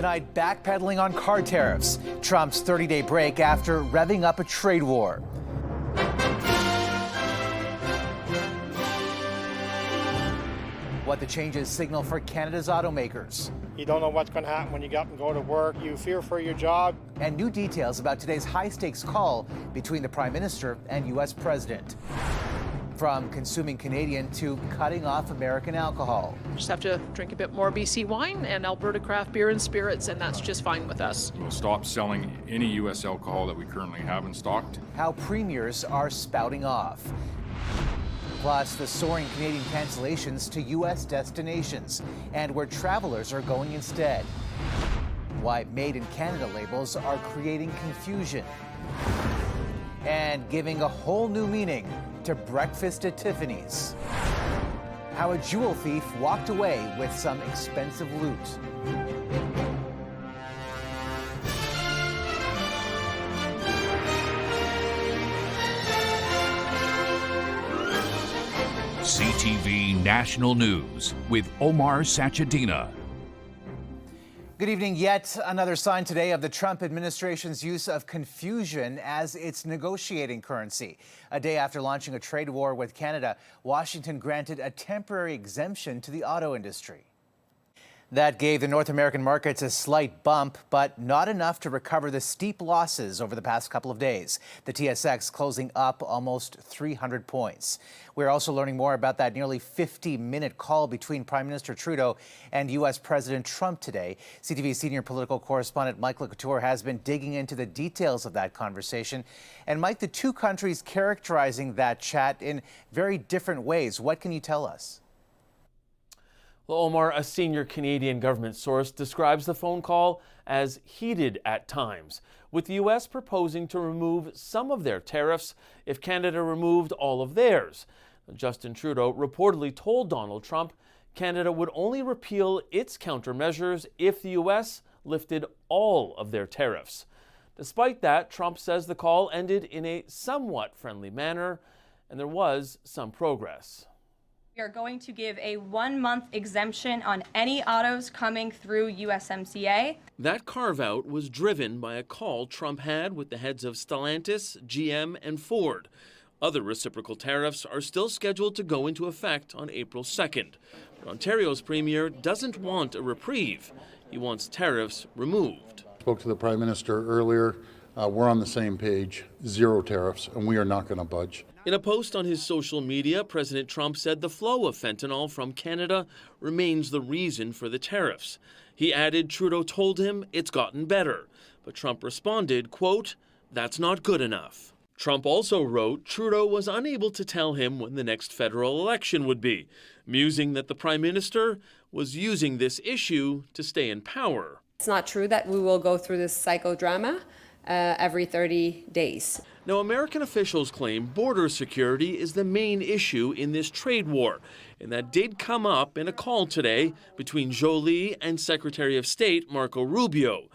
Tonight, backpedaling on car tariffs. Trump's 30-day break after revving up a trade war. What the changes signal for Canada's automakers. You don't know what's going to happen when you get up and go to work. You fear for your job. And new details about today's high-stakes call between the Prime Minister and U.S. President. From consuming Canadian to cutting off American alcohol. Just have to drink a bit more BC wine and Alberta craft beer and spirits, and that's just fine with us. We'll stop selling any U.S. alcohol that we currently have in stock. How premiers are spouting off. Plus, the soaring Canadian cancellations to U.S. destinations and where travelers are going instead. Why Made in Canada labels are creating confusion. And giving a whole new meaning to breakfast at Tiffany's. How a jewel thief walked away with some expensive loot. CTV National News with Omar Sachedina. Good evening. Yet another sign today of the Trump administration's use of confusion as its negotiating currency. A day after launching a trade war with Canada, Washington granted a temporary exemption to the auto industry. That gave the North American markets a slight bump, but not enough to recover the steep losses over the past couple of days. The TSX closing up almost 300 points. We're also learning more about that nearly 50-minute call between Prime Minister Trudeau and U.S. President Trump today. CTV senior political correspondent Mike Lacouture has been digging into the details of that conversation. And Mike, the two countries characterizing that chat in very different ways. What can you tell us? Well, Omar, a senior Canadian government source describes the phone call as heated at times, with the U.S. proposing to remove some of their tariffs if Canada removed all of theirs. Justin Trudeau reportedly told Donald Trump Canada would only repeal its countermeasures if the U.S. lifted all of their tariffs. Despite that, Trump says the call ended in a somewhat friendly manner, and there was some progress. We are going to give a 1-month exemption on any autos coming through USMCA. That carve-out was driven by a call Trump had with the heads of Stellantis, GM, and Ford. Other reciprocal tariffs are still scheduled to go into effect on April 2nd. But Ontario's premier doesn't want a reprieve. He wants tariffs removed. Spoke to the Prime Minister earlier. We're on the same page, zero tariffs, and we are not going to budge. In a post on his social media, President Trump said the flow of fentanyl from Canada remains the reason for the tariffs. He added Trudeau told him it's gotten better. But Trump responded, quote, "That's not good enough." Trump also wrote Trudeau was unable to tell him when the next federal election would be, musing that the Prime Minister was using this issue to stay in power. It's not true that we will go through this psychodrama every 30 days. Now, American officials claim border security is the main issue in this trade war, and that did come up in a call today between Jolie and Secretary of State Marco Rubio.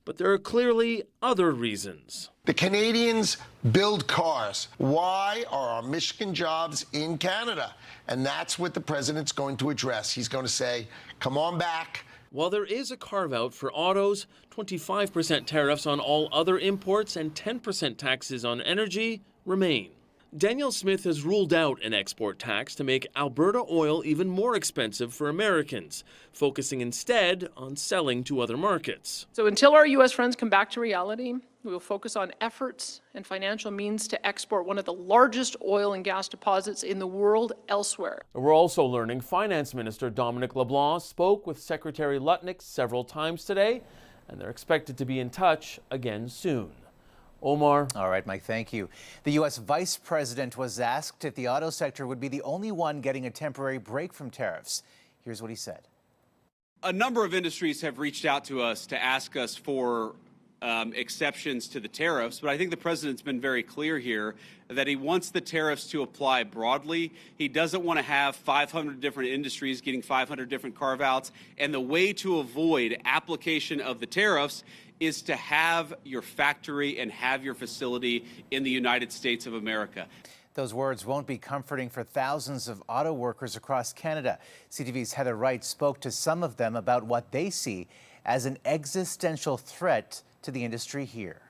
But there are clearly other reasons. The Canadians build cars. Why are our Michigan jobs in Canada? And that's what the president's going to address. He's going to say, come on back. While there is a carve-out for autos, 25% tariffs on all other imports and 10% taxes on energy remain. Danielle Smith has ruled out an export tax to make Alberta oil even more expensive for Americans, focusing instead on selling to other markets. So until our U.S. friends come back to reality, we will focus on efforts and financial means to export one of the largest oil and gas deposits in the world elsewhere. We're also learning Finance Minister Dominic LeBlanc spoke with Secretary Lutnick several times today, and they're expected to be in touch again soon. Omar. All right, Mike, thank you. The U.S. Vice President was asked if the auto sector would be the only one getting a temporary break from tariffs. Here's what he said. A number of industries have reached out to us to ask us for exceptions to the tariffs, but I think the president's been very clear here that he wants the tariffs to apply broadly. He doesn't want to have 500 different industries getting 500 different carve-outs, and the way to avoid application of the tariffs is to have your factory and have your facility in the United States of America. Those words won't be comforting for thousands of auto workers across Canada. CTV's Heather Wright spoke to some of them about what they see as an existential threat to the industry here.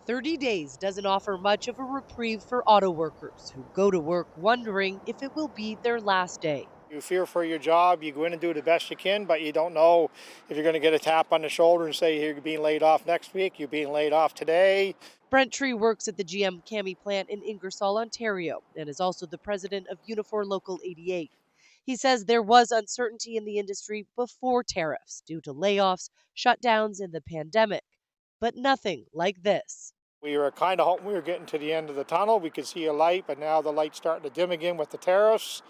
30 days doesn't offer much of a reprieve for auto workers who go to work wondering if it will be their last day. You fear for your job, you go in and do the best you can, but you don't know if you're going to get a tap on the shoulder and say you're being laid off next week, you're being laid off today. Brent Tree works at the GM Cami plant in Ingersoll, Ontario, and is also the president of Unifor Local 88. He says there was uncertainty in the industry before tariffs due to layoffs, shutdowns, and the pandemic, but nothing like this. We were kind of hoping we were getting to the end of the tunnel. We could see a light, but now the light's starting to dim again with the tariffs,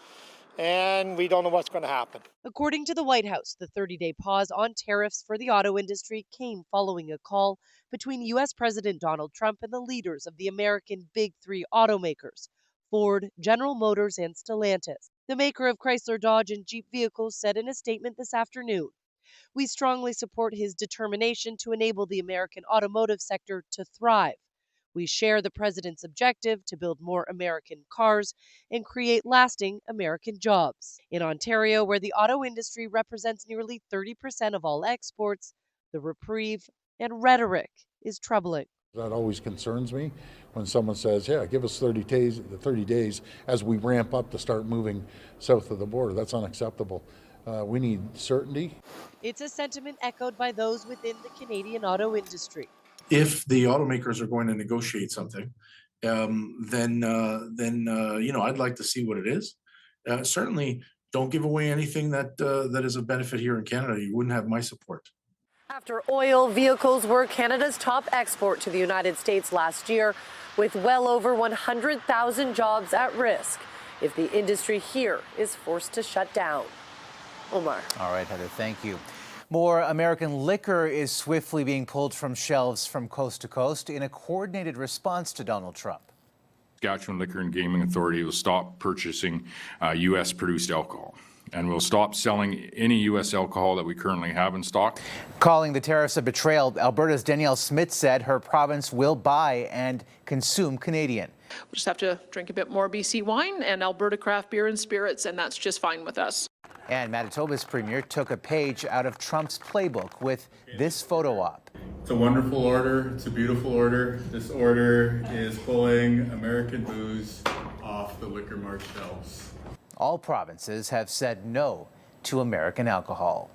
and we don't know what's going to happen. According to the White House, the 30-day pause on tariffs for the auto industry came following a call between U.S. President Donald Trump and the leaders of the American Big Three automakers, Ford, General Motors, and Stellantis. The maker of Chrysler, Dodge, and Jeep vehicles said in a statement this afternoon, "We strongly support his determination to enable the American automotive sector to thrive. We share the president's objective to build more American cars and create lasting American jobs." In Ontario, where the auto industry represents nearly 30% of all exports, the reprieve and rhetoric is troubling. That always concerns me when someone says, yeah, give us 30 days as we ramp up to start moving south of the border. That's unacceptable. We need certainty. It's a sentiment echoed by those within the Canadian auto industry. If the automakers are going to negotiate something, then I'd like to see what it is. Certainly, don't give away anything that is of benefit here in Canada. You wouldn't have my support. After oil, vehicles were Canada's top export to the United States last year, with well over 100,000 jobs at risk if the industry here is forced to shut down. Omar. All right, Heather, thank you. More American liquor is swiftly being pulled from shelves from coast to coast in a coordinated response to Donald Trump. Saskatchewan Liquor and Gaming Authority will stop purchasing U.S.-produced alcohol, and will stop selling any U.S. alcohol that we currently have in stock. Calling the tariffs a betrayal, Alberta's Danielle Smith said her province will buy and consume Canadian. We'll just have to drink a bit more BC wine and Alberta craft beer and spirits, and that's just fine with us. And Manitoba's premier took a page out of Trump's playbook with this photo op. It's a wonderful order. It's a beautiful order. This order is pulling American booze off the Liquor Mart shelves. All provinces have said no to American alcohol.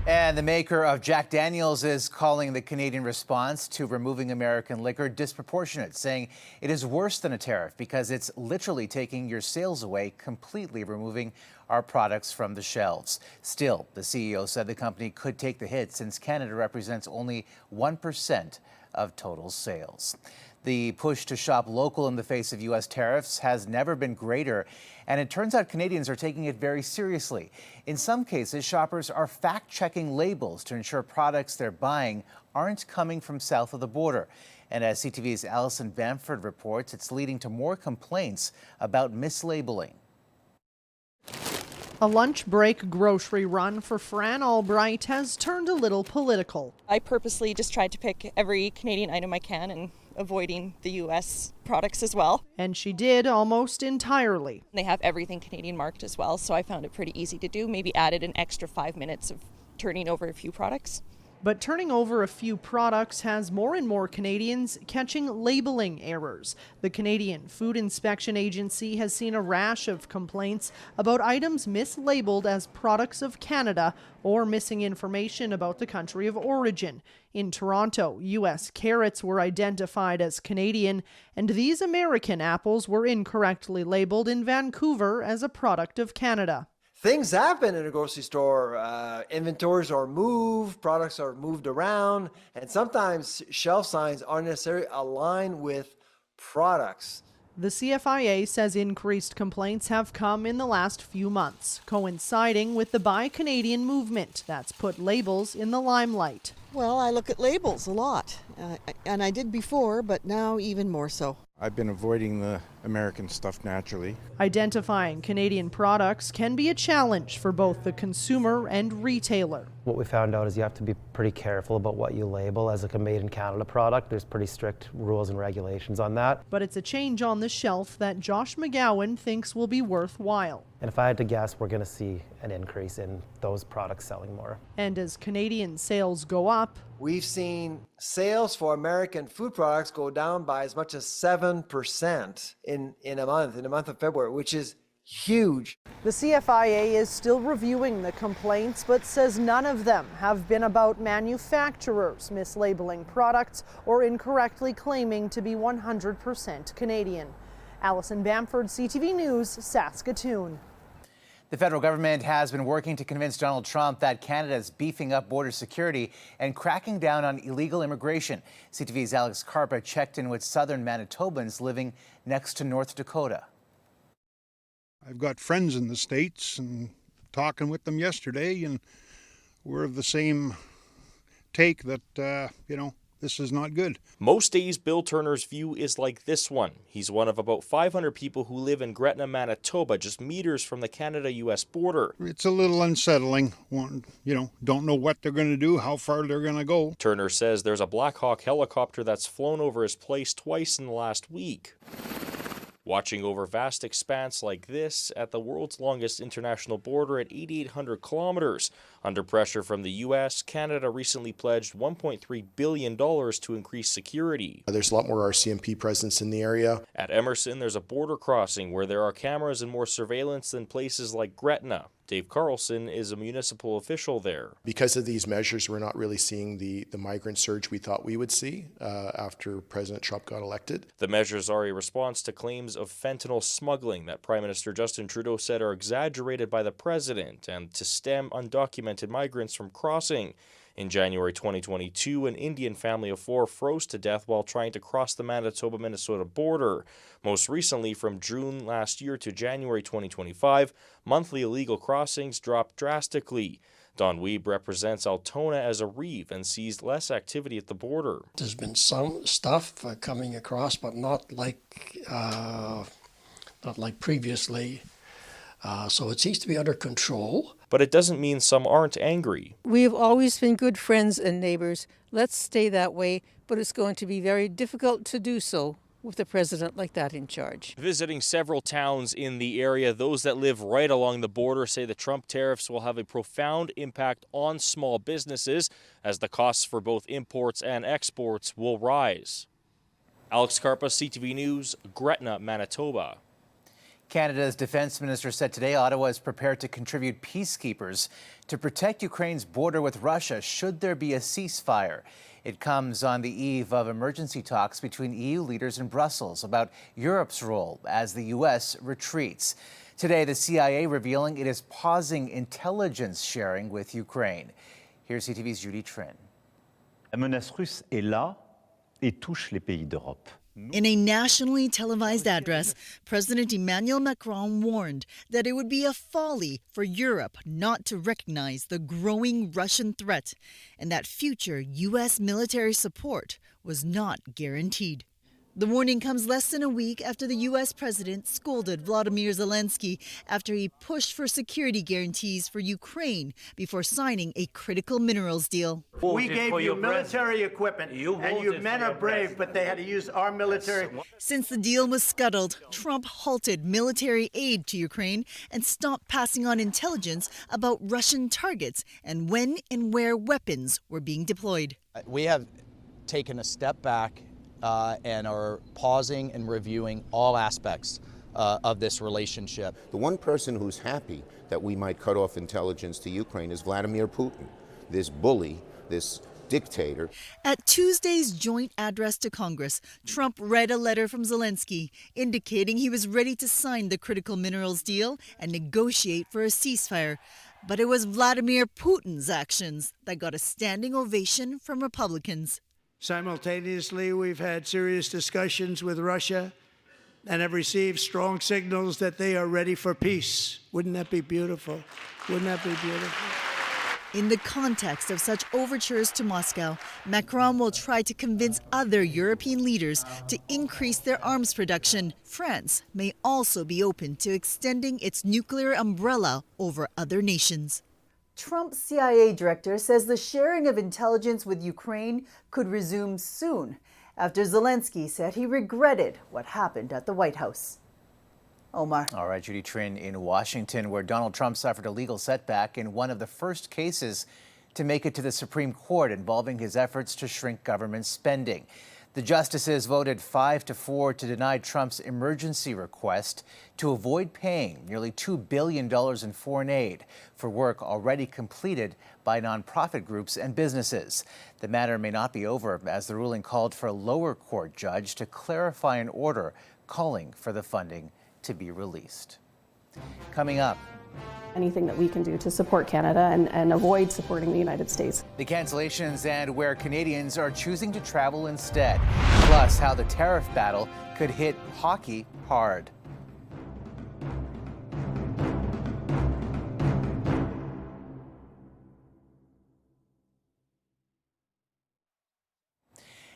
And the maker of Jack Daniel's is calling the Canadian response to removing American liquor disproportionate, saying it is worse than a tariff because it's literally taking your sales away, completely removing our products from the shelves. Still, the CEO said the company could take the hit since Canada represents only 1% of total sales. The push to shop local in the face of U.S. tariffs has never been greater, and it turns out Canadians are taking it very seriously. In some cases, shoppers are fact-checking labels to ensure products they're buying aren't coming from south of the border. And as CTV's Alison Bamford reports, it's leading to more complaints about mislabeling. A lunch break grocery run for Fran Albright has turned a little political. I purposely just tried to pick every Canadian item I can and avoiding the U.S. products as well. And she did almost entirely. They have everything Canadian marked as well, so I found it pretty easy to do. Maybe added an extra 5 minutes of turning over a few products. But turning over a few products has more and more Canadians catching labeling errors. The Canadian Food Inspection Agency has seen a rash of complaints about items mislabeled as products of Canada or missing information about the country of origin. In Toronto, U.S. carrots were identified as Canadian, and these American apples were incorrectly labeled in Vancouver as a product of Canada. Things happen in a grocery store. Inventories are moved, products are moved around, and sometimes shelf signs aren't necessarily aligned with products. The CFIA says increased complaints have come in the last few months, coinciding with the Buy Canadian movement that's put labels in the limelight. Well, I look at labels a lot, and I did before, but now even more so. I've been avoiding the American stuff naturally. Identifying Canadian products can be a challenge for both the consumer and retailer. What we found out is you have to be pretty careful about what you label as a made in Canada product. There's pretty strict rules and regulations on that. But it's a change on the shelf that Josh McGowan thinks will be worthwhile. And if I had to guess, we're going to see an increase in those products selling more. And as Canadian sales go up, we've seen sales for American food products go down by as much as 7% in the month of February, which is huge. The CFIA is still reviewing the complaints, but says none of them have been about manufacturers mislabeling products or incorrectly claiming to be 100% Canadian. Alison Bamford, CTV News, Saskatoon. The federal government has been working to convince Donald Trump that Canada is beefing up border security and cracking down on illegal immigration. CTV's Alex Karpa checked in with southern Manitobans living next to North Dakota. I've got friends in the States and talking with them yesterday, and we're of the same take that, this is not good. Most days, Bill Turner's view is like this one. He's one of about 500 people who live in Gretna, Manitoba, just meters from the Canada-U.S. border. It's a little unsettling. Don't know what they're going to do, how far they're going to go. Turner says there's a Black Hawk helicopter that's flown over his place twice in the last week. Watching over vast expanse like this at the world's longest international border at 8,800 kilometers. Under pressure from the U.S., Canada recently pledged $1.3 billion to increase security. There's a lot more RCMP presence in the area. At Emerson, there's a border crossing where there are cameras and more surveillance than places like Gretna. Dave Carlson is a municipal official there. Because of these measures, we're not really seeing the migrant surge we thought we would see after President Trump got elected. The measures are a response to claims of fentanyl smuggling that Prime Minister Justin Trudeau said are exaggerated by the president and to stem undocumented migrants from crossing. In January 2022, an Indian family of 4 froze to death while trying to cross the Manitoba-Minnesota border. Most recently, from June last year to January 2025, monthly illegal crossings dropped drastically. Don Weeb represents Altona as a reeve and sees less activity at the border. There's been some stuff coming across, but not like previously. So it seems to be under control. But it doesn't mean some aren't angry. We've always been good friends and neighbors. Let's stay that way, but it's going to be very difficult to do so with a president like that in charge. Visiting several towns in the area, those that live right along the border say the Trump tariffs will have a profound impact on small businesses as the costs for both imports and exports will rise. Alex Karpa, CTV News, Gretna, Manitoba. Canada's defense minister said today Ottawa is prepared to contribute peacekeepers to protect Ukraine's border with Russia should there be a ceasefire. It comes on the eve of emergency talks between EU leaders in Brussels about Europe's role as the U.S. retreats. Today, the CIA revealing it is pausing intelligence sharing with Ukraine. Here's CTV's Judy Trin. La menace russe est là et touche les pays d'Europe. In a nationally televised address, President Emmanuel Macron warned that it would be a folly for Europe not to recognize the growing Russian threat and that future U.S. military support was not guaranteed. The warning comes less than a week after the U.S. president scolded Volodymyr Zelensky after he pushed for security guarantees for Ukraine before signing a critical minerals deal. We gave you military equipment, and your men are brave, but they had to use our military. Since the deal was scuttled, Trump halted military aid to Ukraine and stopped passing on intelligence about Russian targets and when and where weapons were being deployed. We have taken a step back and are pausing and reviewing all aspects of this relationship. The one person who's happy that we might cut off intelligence to Ukraine is Vladimir Putin, this bully, this dictator. At Tuesday's joint address to Congress, Trump read a letter from Zelensky indicating he was ready to sign the critical minerals deal and negotiate for a ceasefire. But it was Vladimir Putin's actions that got a standing ovation from Republicans. Simultaneously, we've had serious discussions with Russia and have received strong signals that they are ready for peace. Wouldn't that be beautiful? Wouldn't that be beautiful? In the context of such overtures to Moscow, Macron will try to convince other European leaders to increase their arms production. France may also be open to extending its nuclear umbrella over other nations. Trump's CIA director says the sharing of intelligence with Ukraine could resume soon, after Zelensky said he regretted what happened at the White House. Omar. All right, Judy Trin in Washington, where Donald Trump suffered a legal setback in one of the first cases to make it to the Supreme Court involving his efforts to shrink government spending. The justices voted 5-4 to deny Trump's emergency request to avoid paying nearly $2 billion in foreign aid for work already completed by nonprofit groups and businesses. The matter may not be over, as the ruling called for a lower court judge to clarify an order calling for the funding to be released. Coming up, anything that we can do to support Canada and avoid supporting the United States. The cancellations and where Canadians are choosing to travel instead. Plus, how the tariff battle could hit hockey hard.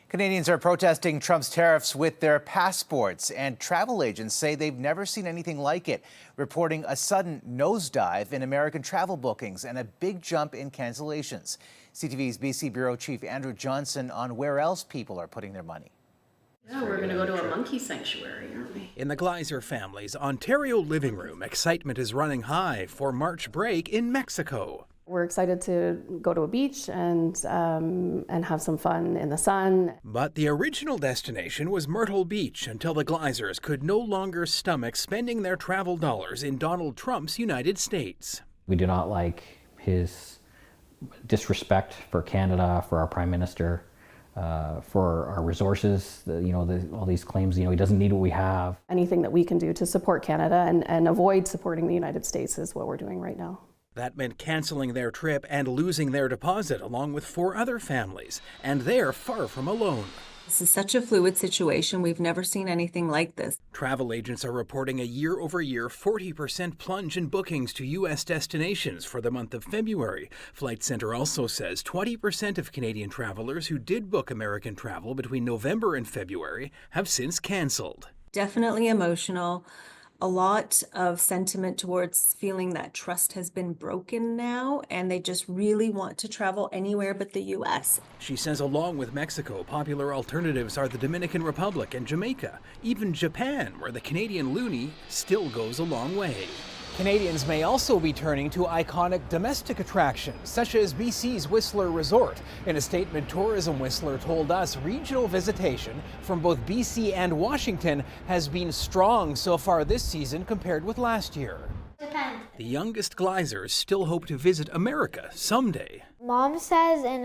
Canadians are protesting Trump's tariffs with their passports, and travel agents say they've never seen anything like it, reporting a sudden nosedive in American travel bookings and a big jump in cancellations. CTV's BC Bureau Chief Andrew Johnson on where else people are putting their money. Yeah, we're going to go to a monkey sanctuary, aren't we? In the Gleiser family's Ontario living room, excitement is running high for March break in Mexico. We're excited to go to a beach and have some fun in the sun. But the original destination was Myrtle Beach until the Gleisers could no longer stomach spending their travel dollars in Donald Trump's United States. We do not like his disrespect for Canada, for our Prime Minister, for our resources, all these claims, he doesn't need what we have. Anything that we can do to support Canada and avoid supporting the United States is what we're doing right now. That meant canceling their trip and losing their deposit, along with 4 other families, and they're far from alone. This is such a fluid situation. We've never seen anything like this. Travel agents are reporting a year-over-year 40% plunge in bookings to U.S. destinations for the month of February. Flight Centre also says 20% of Canadian travelers who did book American travel between November and February have since canceled. Definitely emotional. A lot of sentiment towards feeling that trust has been broken now, and they just really want to travel anywhere but the U.S. She says along with Mexico, popular alternatives are the Dominican Republic and Jamaica, even Japan, where the Canadian loonie still goes a long way. Canadians may also be turning to iconic domestic attractions, such as BC's Whistler Resort. In a statement, Tourism Whistler told us regional visitation from both BC and Washington has been strong so far this season compared with last year. The youngest Gleisers still hope to visit America someday. Mom says in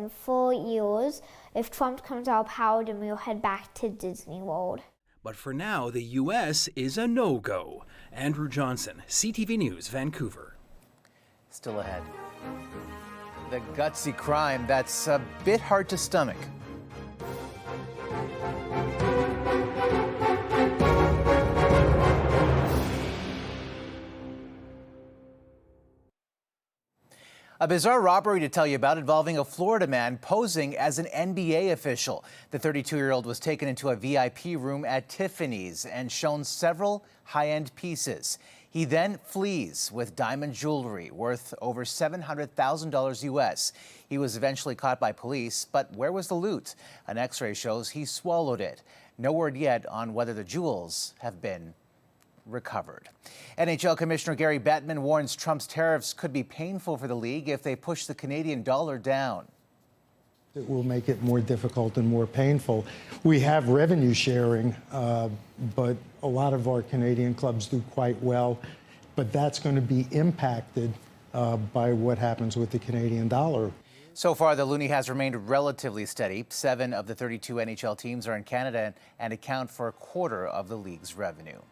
4 years, if Trump comes out of power, then we'll head back to Disney World. But for now, the U.S. is a no-go. Andrew Johnson, CTV News, Vancouver. Still ahead. The gutsy crime that's a bit hard to stomach. A bizarre robbery to tell you about involving a Florida man posing as an NBA official. The 32-year-old was taken into a VIP room at Tiffany's and shown several high-end pieces. He then flees with diamond jewelry worth over $700,000 U.S. He was eventually caught by police, but where was the loot? An X-ray shows he swallowed it. No word yet on whether the jewels have been recovered. NHL Commissioner Gary Bettman warns Trump's tariffs could be painful for the league if they push the Canadian dollar down. It will make it more difficult and more painful. We have revenue sharing, but a lot of our Canadian clubs do quite well. But that's going to be impacted by what happens with the Canadian dollar. So far, the loonie has remained relatively steady. 7 of the 32 NHL teams are in Canada and account for a quarter of the league's revenue.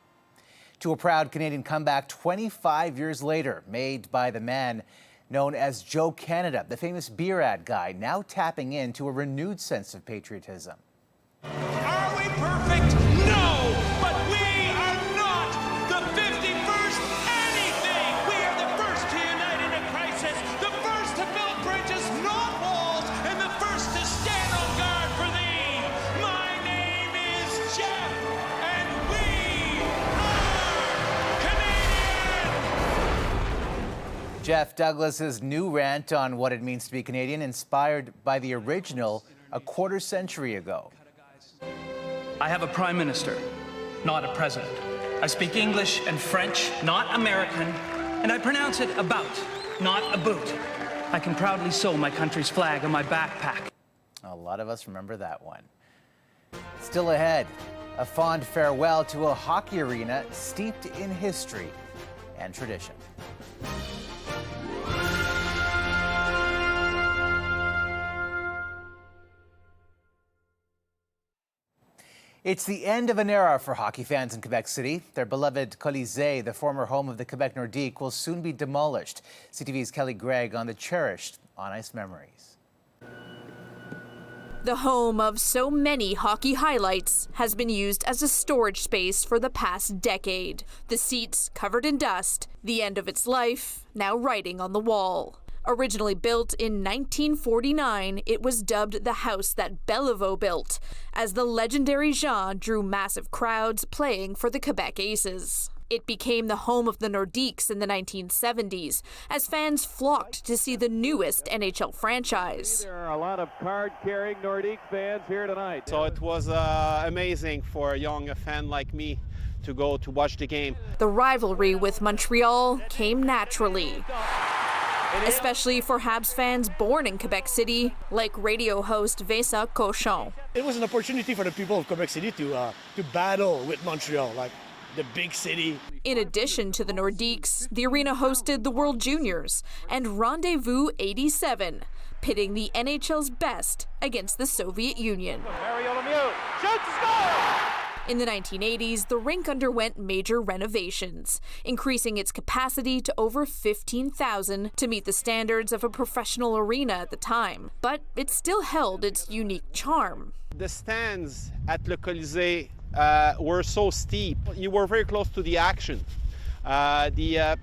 To a proud Canadian comeback 25 years later, made by the man known as Joe Canada, the famous beer ad guy, now tapping into a renewed sense of patriotism. Are we perfect? No, but we are not the 51st anything. We are the first to unite in a crisis, the first Jeff Douglas's new rant on what it means to be Canadian, inspired by the original a quarter century ago. I have a prime minister, not a president. I speak English and French, not American, and I pronounce it about, not a boot. I can proudly sew my country's flag on my backpack. A lot of us remember that one. Still ahead, a fond farewell to a hockey arena steeped in history and tradition. It's the end of an era for hockey fans in Quebec City. Their beloved Colisée, the former home of the Quebec Nordique, will soon be demolished. CTV's Kelly Gregg on the cherished on-ice memories. The home of so many hockey highlights has been used as a storage space for the past decade. The seats covered in dust, the end of its life now writing on the wall. Originally built in 1949, it was dubbed the house that Beliveau built, as the legendary Jean drew massive crowds playing for the Quebec Aces. It became the home of the Nordiques in the 1970s, as fans flocked to see the newest NHL franchise. There are a lot of card-carrying Nordique fans here tonight. So it was amazing for a young fan like me to go to watch the game. The rivalry with Montreal came naturally, especially for Habs fans born in Quebec City, like radio host Vincent Cochon. It was an opportunity for the people of Quebec City to battle with Montreal, like the big city. In addition to the Nordiques, the arena hosted the World Juniors and Rendezvous 87, pitting the NHL's best against the Soviet Union. Mario Lemieux shoots, score! In the 1980s, the rink underwent major renovations, increasing its capacity to over 15,000 to meet the standards of a professional arena at the time. But it still held its unique charm. The stands at Le Colisée were so steep. You were very close to the action. The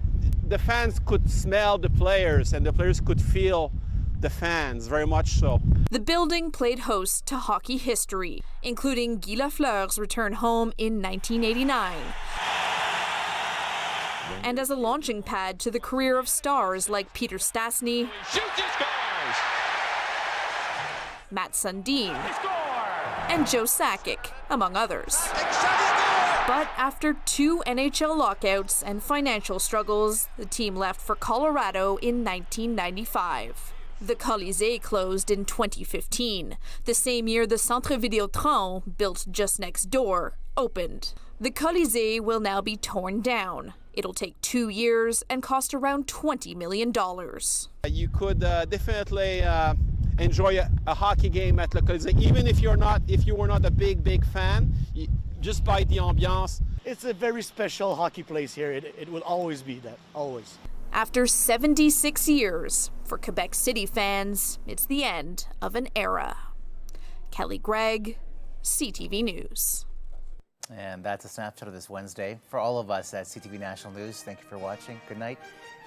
fans could smell the players, and the players could feel the fans, very much so. The building played host to hockey history, including Guy Lafleur's return home in 1989. And as a launching pad to the career of stars like Peter Stastny, Matt Sundin, and Joe Sakic, among others. But after 2 NHL lockouts and financial struggles, the team left for Colorado in 1995. The Colisée closed in 2015, the same year the Centre Vidéotron, built just next door, opened. The Colisée will now be torn down. It'll take 2 years and cost around $20 million. You could definitely enjoy a hockey game at Le Colisée, even if you were not a big fan, just by the ambiance. It's a very special hockey place here. It will always be that, always. After 76 years, for Quebec City fans, it's the end of an era. Kelly Gregg, CTV News. And that's a snapshot of this Wednesday. For all of us at CTV National News, thank you for watching. Good night,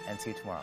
and see you tomorrow.